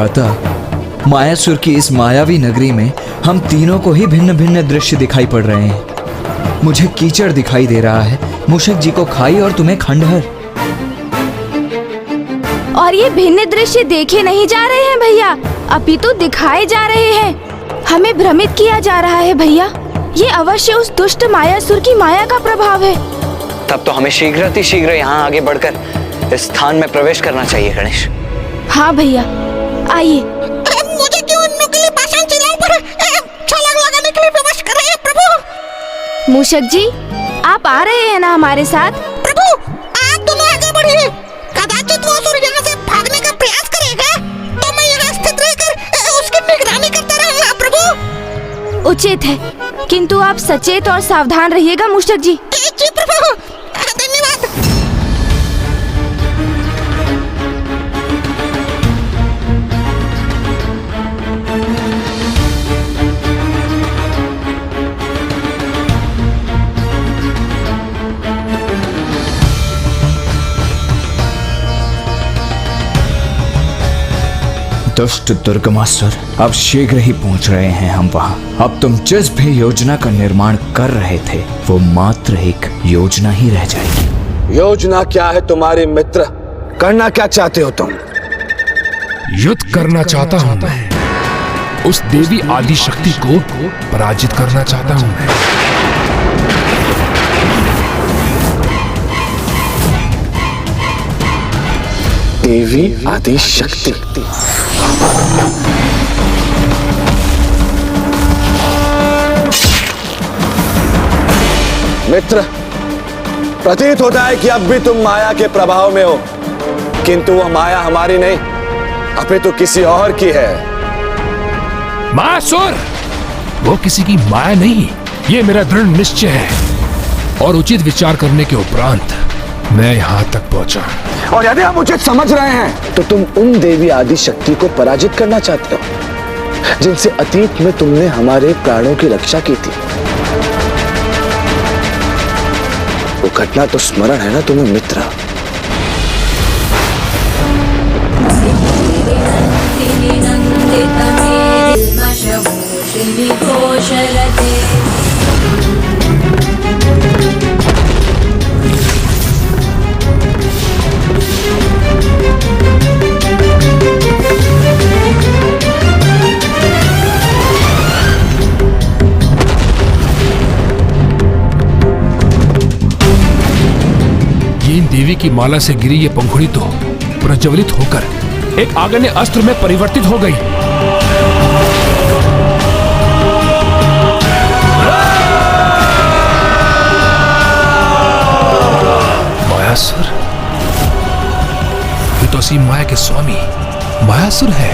भ्राता, मायासुर की इस मायावी नगरी में हम तीनों को ही भिन्न भिन्न दृश्य दिखाई पड़ रहे हैं। मुझे कीचड़ दिखाई दे रहा है, मूषक जी को खाई और तुम्हें खंडहर। और ये भिन्न दृश्य देखे नहीं जा रहे हैं भैया, अपितु दिखाए जा रहे हैं। हमें भ्रमित किया जा रहा है भैया। ये अवश्य उस दुष्ट मायासुर की माया का प्रभाव है। तब तो हमें शीघ्र यहाँ आगे बढ़कर इस स्थान में प्रवेश करना चाहिए गणेश। हाँ भैया, आइए। मुझे क्यों उन नुकीले पाषाण शिलाओं पर छलांग लगाने के लिए विवश कर रहे हैं प्रभु? मूषक जी, आप आ रहे हैं ना हमारे साथ? प्रभु, आप दोनों आगे बढ़िए। कदाचित वो असुर यहाँ से भागने का प्रयास करेगा, तो मैं यहाँ स्थित रहकर उसकी निगरानी करता रहूंगा प्रभु। उचित है, किंतु आप सचेत और सावधान रहिएगा मूषक जी। जी प्रभु, धन्यवाद। दुष्ट दुर्गमासुर, अब शीघ्र ही पहुंच रहे हैं हम वहां। अब तुम जिस भी योजना का निर्माण कर रहे थे वो मात्र एक योजना ही रह जाएगी। योजना क्या है तुम्हारे मित्र? करना क्या चाहते हो तुम? युद्ध करना चाहता हूं मैं। उस देवी आदि शक्ति को पराजित करना चाहता हूं मैं। देवी आदि शक्ति। मित्र, प्रतीत होता है कि अब भी तुम माया के प्रभाव में हो, किंतु वह माया हमारी नहीं, अपितु किसी और की है। मायासुर, वो किसी की माया नहीं, ये मेरा दृढ़ निश्चय है। और उचित विचार करने के उपरांत मैं यहाँ तक पहुंचा। और यदि हम उचित समझ रहे हैं तो तुम उन देवी आदि शक्ति को पराजित करना चाहते हो जिनसे अतीत में तुमने हमारे प्राणों की रक्षा की थी। वो घटना तो स्मरण है ना तुम्हें मित्र? देवी की माला से गिरी ये पंखुड़ी तो प्रज्वलित होकर एक आग्नेय अस्त्र में परिवर्तित हो गई। मायासुर, ये तो असीम माया के स्वामी मायासुर है।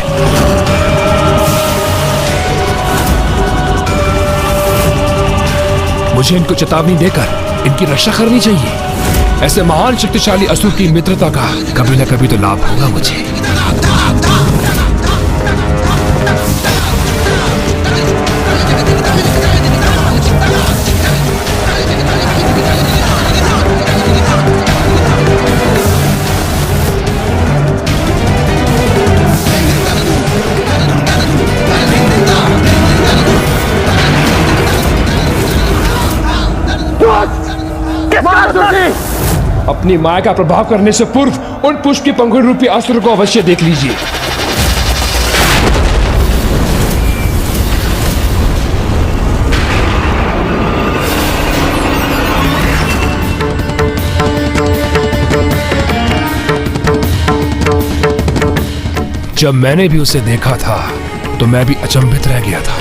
मुझे इनको चेतावनी देकर इनकी रक्षा करनी चाहिए। ऐसे महान शक्तिशाली असुर की मित्रता का कभी न कभी तो लाभ होगा मुझे। अपनी माया का प्रभाव करने से पूर्व उन पुष्प की पंखुड़ी रूपी अस्त्र को अवश्य देख लीजिए। जब मैंने भी उसे देखा था तो मैं भी अचंभित रह गया था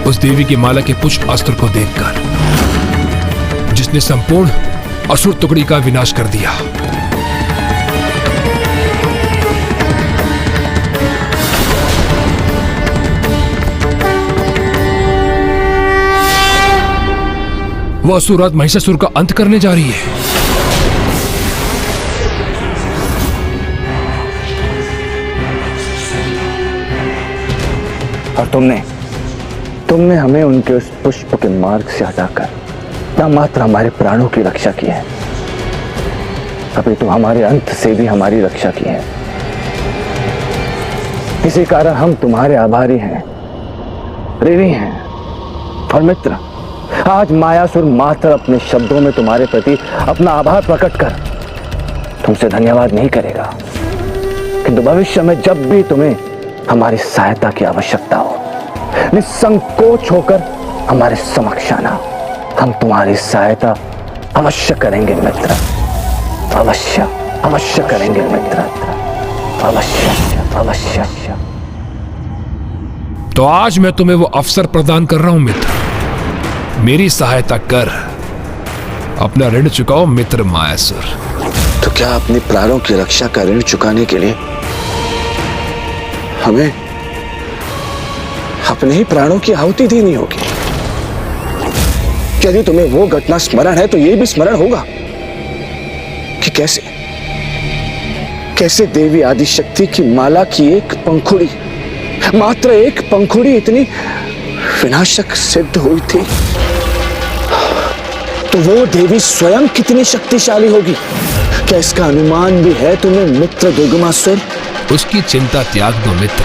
उस देवी की माला के पुष्प अस्त्र को देखकर, जिसने संपूर्ण असुर टुकड़ी का विनाश कर दिया। वो असुरात महिषासुर का अंत करने जा रही है। और तुमने हमें उनके उस पुष्प के मार्ग से हटाकर न मात्र हमारे प्राणों की रक्षा की है, अभी तो हमारे अंत से भी हमारी रक्षा की है। इसी कारण हम तुम्हारे आभारी हैं, ऋणी हैं। और मित्र, आज मायासुर मात्र अपने शब्दों में तुम्हारे प्रति अपना आभार प्रकट कर तुमसे धन्यवाद नहीं करेगा, किंतु भविष्य में जब भी तुम्हें हमारी सहायता की आवश्यकता हो, निसंकोच होकर हमारे समक्ष आना। हम तुम्हारी सहायता अवश्य करेंगे मित्र, अवश्य अवश्य करेंगे मित्र, अवश्य अवश्य। तो आज मैं तुम्हें वो अवसर प्रदान कर रहा हूं मित्र, मेरी सहायता कर, अपना ऋण चुकाओ मित्र मायासुर। तो क्या अपने प्राणों की रक्षा का ऋण चुकाने के लिए हमें अपने ही प्राणों की आहुति देनी होगी? यदि तुम्हें वो घटना स्मरण है तो यह भी स्मरण होगा कि कैसे देवी आदिशक्ति की माला की एक पंखुड़ी, मात्र एक पंखुड़ी इतनी विनाशक सिद्ध हुई थी, तो वो देवी स्वयं कितनी शक्तिशाली होगी, क्या इसका अनुमान भी है तुम्हें मित्र दुर्गमासुर? उसकी चिंता त्याग दो मित्र,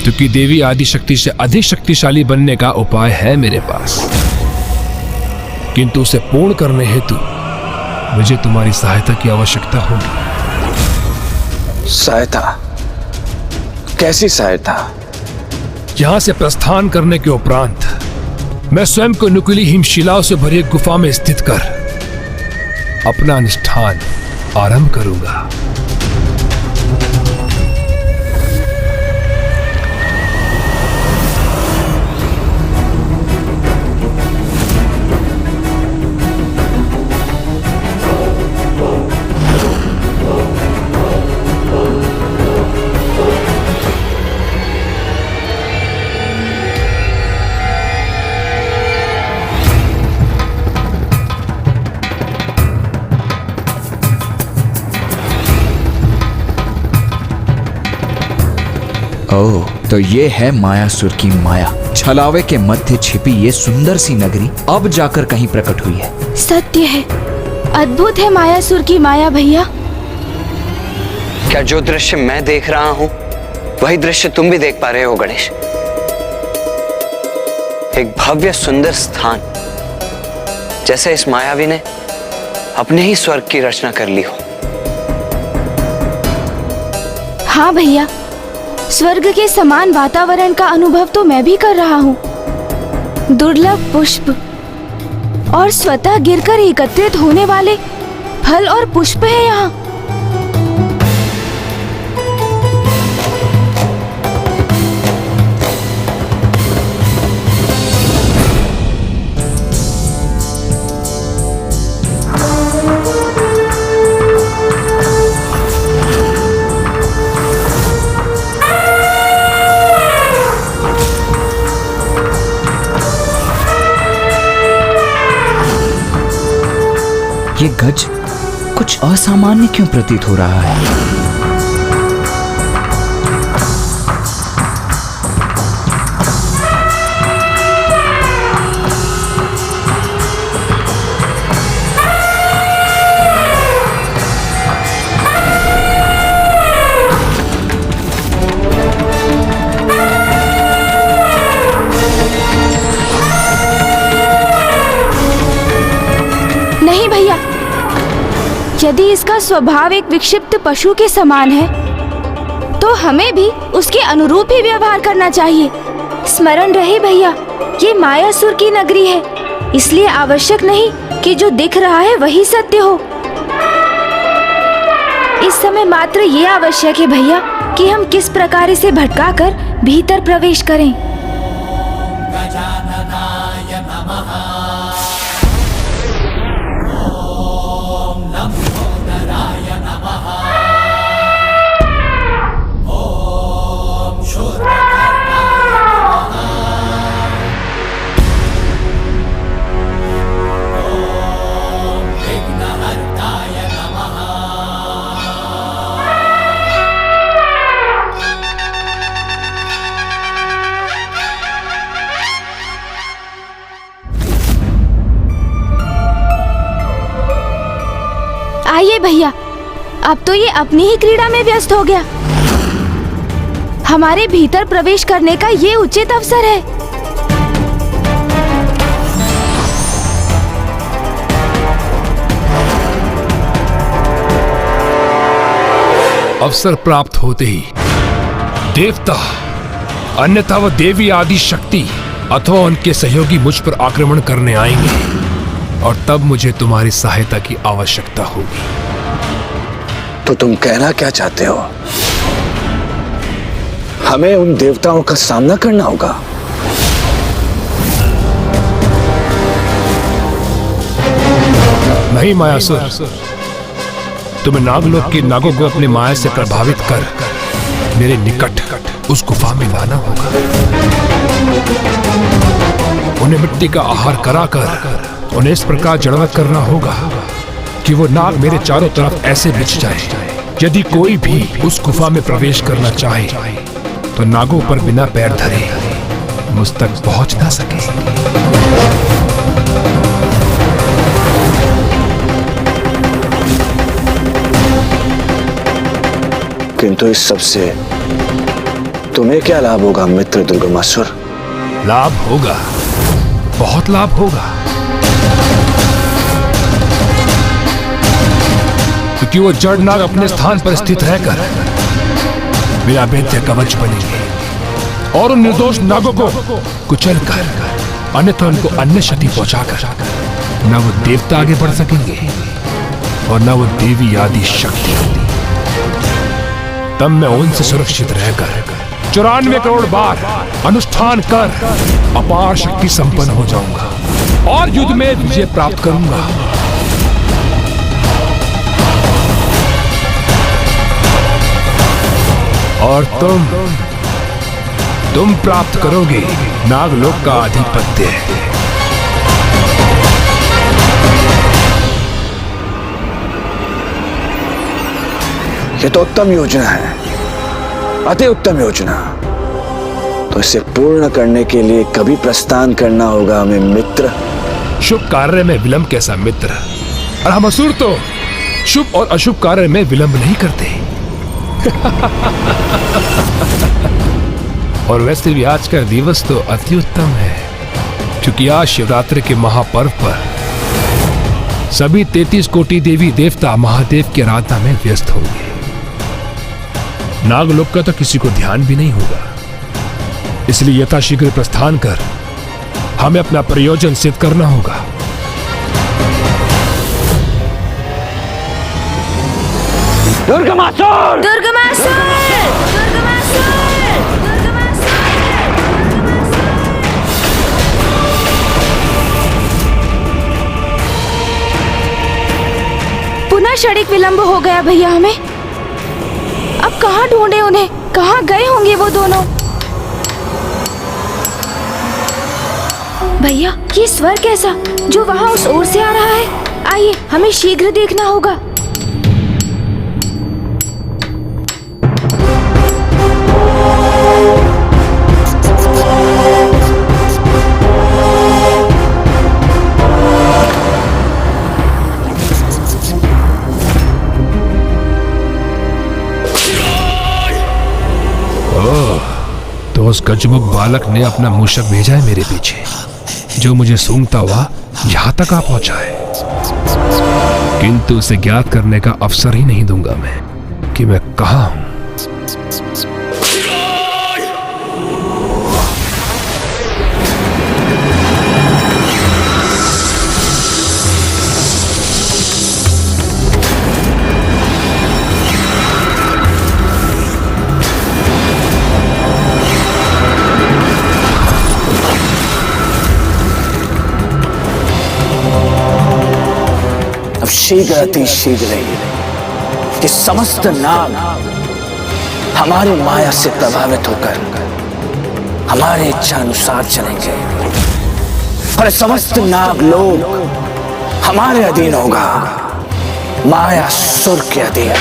क्योंकि देवी आदिशक्ति से अधिक शक्तिशाली बनने का उपाय है मेरे पास, किंतु उसे पूर्ण करने हेतु मुझे तुम्हारी सहायता की आवश्यकता होगी। सहायता? कैसी सहायता? यहां से प्रस्थान करने के उपरांत मैं स्वयं को नुकीली हिमशिलाओं से भरी एक गुफा में स्थित कर अपना अनुष्ठान आरंभ करूंगा। ओह, तो ये है मायासुर की माया। छलावे के मध्य छिपी ये सुंदर सी नगरी अब जाकर कहीं प्रकट हुई है। सत्य है, अद्भुत है मायासुर की माया भैया। क्या जो दृश्य मैं देख रहा हूं वही दृश्य तुम भी देख पा रहे हो गणेश? एक भव्य सुंदर स्थान, जैसे इस मायावी ने अपने ही स्वर्ग की रचना कर ली हो। हाँ भैया, स्वर्ग के समान वातावरण का अनुभव तो मैं भी कर रहा हूँ। दुर्लभ पुष्प और स्वतः गिरकर एकत्रित होने वाले फल और पुष्प है यहाँ। ये गज कुछ असामान्य क्यों प्रतीत हो रहा है? नहीं भैया, यदि इसका स्वभाव एक विक्षिप्त पशु के समान है तो हमें भी उसके अनुरूप ही व्यवहार करना चाहिए। स्मरण रहे भैया, ये मायासुर की नगरी है, इसलिए आवश्यक नहीं कि जो दिख रहा है वही सत्य हो। इस समय मात्र ये आवश्यक है भैया कि हम किस प्रकार इसे भटकाकर भीतर प्रवेश करें। आइए भैया, अब तो ये अपनी ही क्रीड़ा में व्यस्त हो गया। हमारे भीतर प्रवेश करने का ये उचित अवसर है। अवसर प्राप्त होते ही देवता, अन्यथा वह देवी आदि शक्ति अथवा उनके सहयोगी मुझ पर आक्रमण करने आएंगे और तब मुझे तुम्हारी सहायता की आवश्यकता होगी। तो तुम कहना क्या चाहते हो? हमें उन देवताओं का सामना करना होगा? नहीं मायासुर, तुम्हें नागलोक के नागों को अपनी माया से प्रभावित कर मेरे निकट उस गुफा में लाना होगा। उन्हें मिट्टी का आहार कराकर उन्हें इस प्रकार जड़वत करना होगा कि वो नाग मेरे चारों तरफ ऐसे बिछ जाए, यदि कोई भी उस गुफा में प्रवेश करना चाहे तो नागों पर बिना पैर धरे मुझ तक पहुंच ना सके। किंतु इस सबसे तुम्हें क्या लाभ होगा मित्र दुर्गमासुर? लाभ होगा, बहुत लाभ होगा, क्योंकि वो जड़ नाग अपने स्थान पर स्थित रहकर मेरा वैद्य कवच बनेंगे और उन निर्दोष नागों को कुचल कर अन्यथा उनको अन्य क्षति पहुंचाकर न वो देवता आगे बढ़ सकेंगे और न वो देवी आदि शक्ति। तब मैं उनसे सुरक्षित रहकर 94 करोड़ बार अनुष्ठान कर अपार शक्ति संपन्न हो जाऊंगा और युद्ध में विजय प्राप्त करूंगा। और तुम प्राप्त करोगे नागलोक का आधिपत्य। ये तो उत्तम योजना है, अति उत्तम योजना। तो इसे पूर्ण करने के लिए कभी प्रस्थान करना होगा हमें मित्र। शुभ कार्य में विलंब कैसा मित्र? और हम असुर तो शुभ और अशुभ कार्य में विलंब नहीं करते। और वैसे भी आज का दिवस तो अति उत्तम है, क्योंकि आज शिवरात्रि के महापर्व पर सभी 33 कोटि देवी देवता महादेव की आराधना में व्यस्त होंगे। नागलोक का तो किसी को ध्यान भी नहीं होगा, इसलिए यथाशीघ्र प्रस्थान कर हमें अपना प्रयोजन सिद्ध करना होगा। दुर्गमासुर! दुर्गमासुर! दुर्गमासुर! पुनः क्षणिक विलंब हो गया भैया हमें। अब कहाँ ढूंढे उन्हें? कहाँ गए होंगे वो दोनों? भैया ये स्वर कैसा जो वहाँ उस ओर से आ रहा है? आइए हमें शीघ्र देखना होगा। तो उस गजमुख बालक ने अपना मूषक भेजा है मेरे पीछे, जो मुझे सूंघता हुआ यहां तक आ पहुंचा है। किंतु उसे ज्ञात करने का अवसर ही नहीं दूंगा मैं कि मैं कहां हूं। अब शीघ्र अति शीघ्र कि समस्त नाग हमारी माया से प्रभावित होकर हमारे इच्छा अनुसार चलेंगे और समस्त नाग लोग हमारे अधीन होगा, माया सुर के अधीन।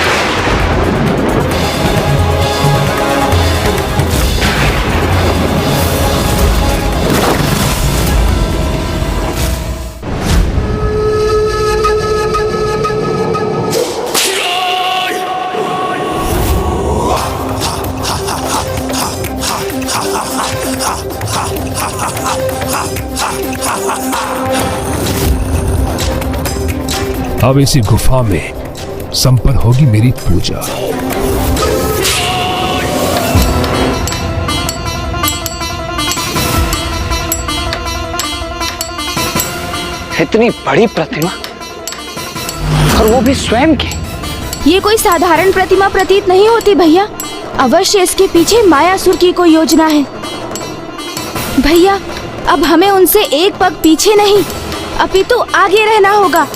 अब इसी गुफा में संपन्न होगी मेरी पूजा। इतनी बड़ी प्रतिमा, और वो भी स्वयं की। ये कोई साधारण प्रतिमा प्रतीत नहीं होती भैया। अवश्य इसके पीछे मायासुर की कोई योजना है। भैया, अब हमें उनसे एक पग पीछे नहीं अपितु आगे रहना होगा,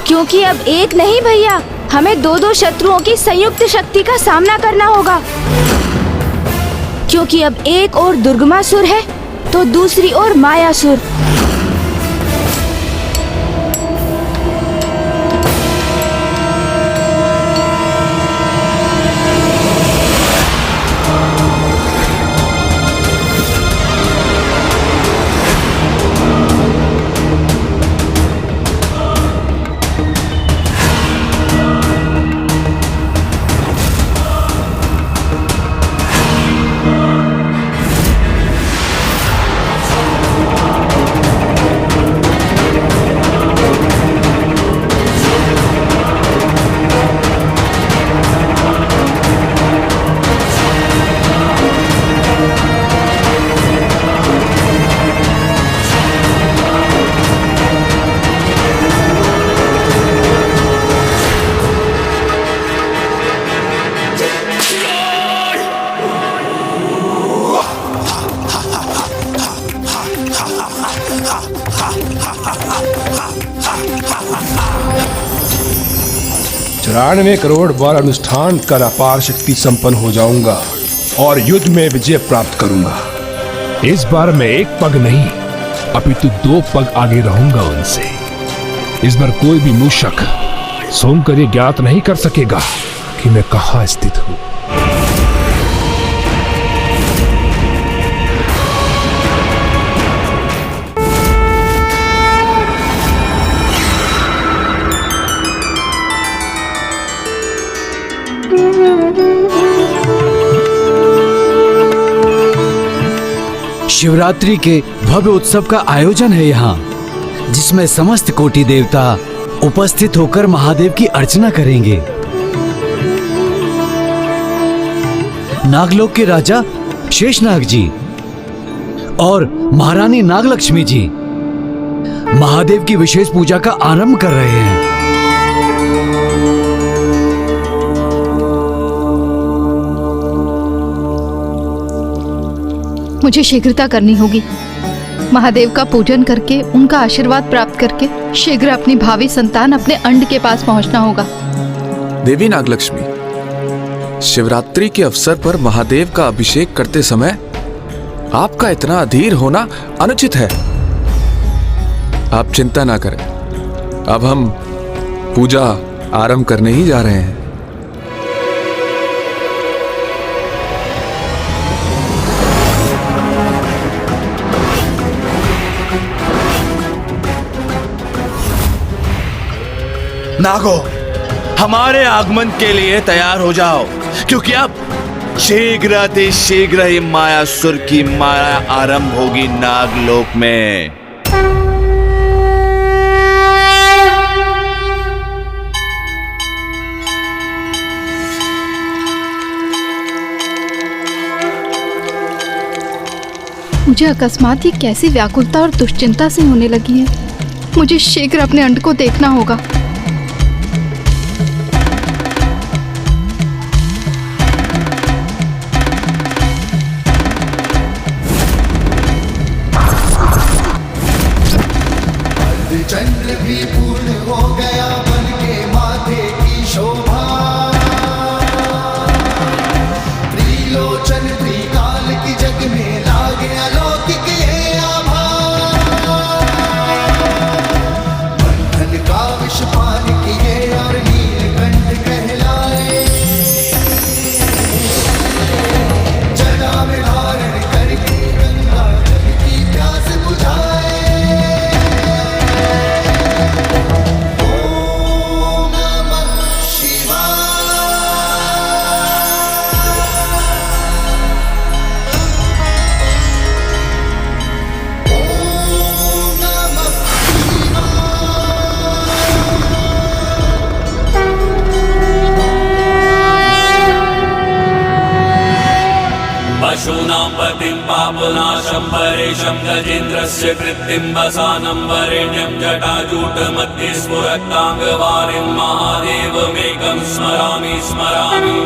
क्योंकि अब एक नहीं भैया, हमें दो दो शत्रुओं की संयुक्त शक्ति का सामना करना होगा। क्योंकि अब एक ओर दुर्गमासुर है तो दूसरी ओर मायासुर। चौरानवे करोड़ बार अनुष्ठान कर अपार शक्ति संपन्न हो जाऊंगा और युद्ध में विजय प्राप्त करूंगा। इस बार मैं एक पग नहीं अपितु 2 पग आगे रहूंगा उनसे। इस बार कोई भी मूषक सूंघकर ये ज्ञात नहीं कर सकेगा कि मैं कहां स्थित हूं। शिवरात्रि के भव्य उत्सव का आयोजन है यहाँ, जिसमें समस्त कोटि देवता उपस्थित होकर महादेव की अर्चना करेंगे। नागलोक के राजा शेषनाग जी और महारानी नागलक्ष्मी जी महादेव की विशेष पूजा का आरंभ कर रहे हैं। मुझे शीघ्रता करनी होगी। महादेव का पूजन करके उनका आशीर्वाद प्राप्त करके शीघ्र अपनी भावी संतान अपने अंड के पास पहुंचना होगा। देवी नागलक्ष्मी, शिवरात्रि के अवसर पर महादेव का अभिषेक करते समय आपका इतना अधीर होना अनुचित है। आप चिंता ना करें, अब हम पूजा आरंभ करने ही जा रहे हैं। नागो, हमारे आगमन के लिए तैयार हो जाओ, क्योंकि अब शीघ्र ही मायासुर की माया आरंभ होगी नागलोक में। मुझे अकस्मात ही कैसी व्याकुलता और दुश्चिंता से होने लगी है। मुझे शीघ्र अपने अंड को देखना होगा। चंद्र भी पूर्ण हो गया बन के माथे की शोभा। त्रिलोचन त्रिकाल की जग में लागे अलौकिक ये आभा। बंधन का विष पशूनां पतिं पापनाशं परेशं गजेन्द्रस्य कृत्तिं वसानं वरेण्यं जटाजूटमध्ये स्फुरत्ताङ्गवारिं महादेवमेकं स्मरामि स्मरामि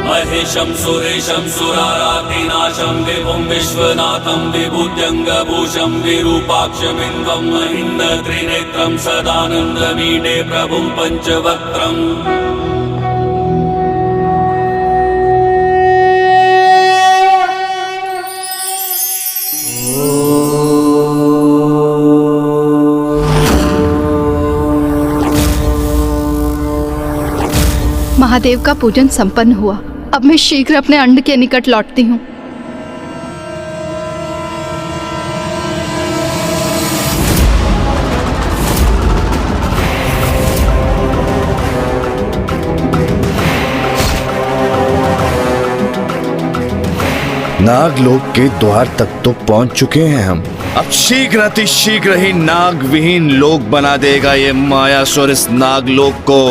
महेशं सुरेशं सुरारातिनाशं विभुं विश्वनाथं विभूत्यङ्गभूषं विरूपाक्षमिन्द्वं महीन्द्रत्रिनेत्रं सदानन्दमीडे प्रभुं पञ्चवक्त्रम् महादेव का पूजन संपन्न हुआ। अब मैं शीघ्र अपने अंड के निकट लौटती हूँ। नागलोक के द्वार तक तो पहुंच चुके हैं हम। अब शीघ्र अतिशीघ्र ही नाग विहीन लोक बना देगा ये मायासुर इस नागलोक को।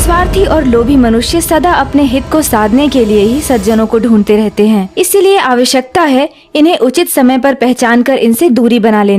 स्वार्थी और लोभी मनुष्य सदा अपने हित को साधने के लिए ही सज्जनों को ढूंढते रहते हैं। इसीलिए आवश्यकता है इन्हें उचित समय पर पहचान कर इनसे दूरी बना लेने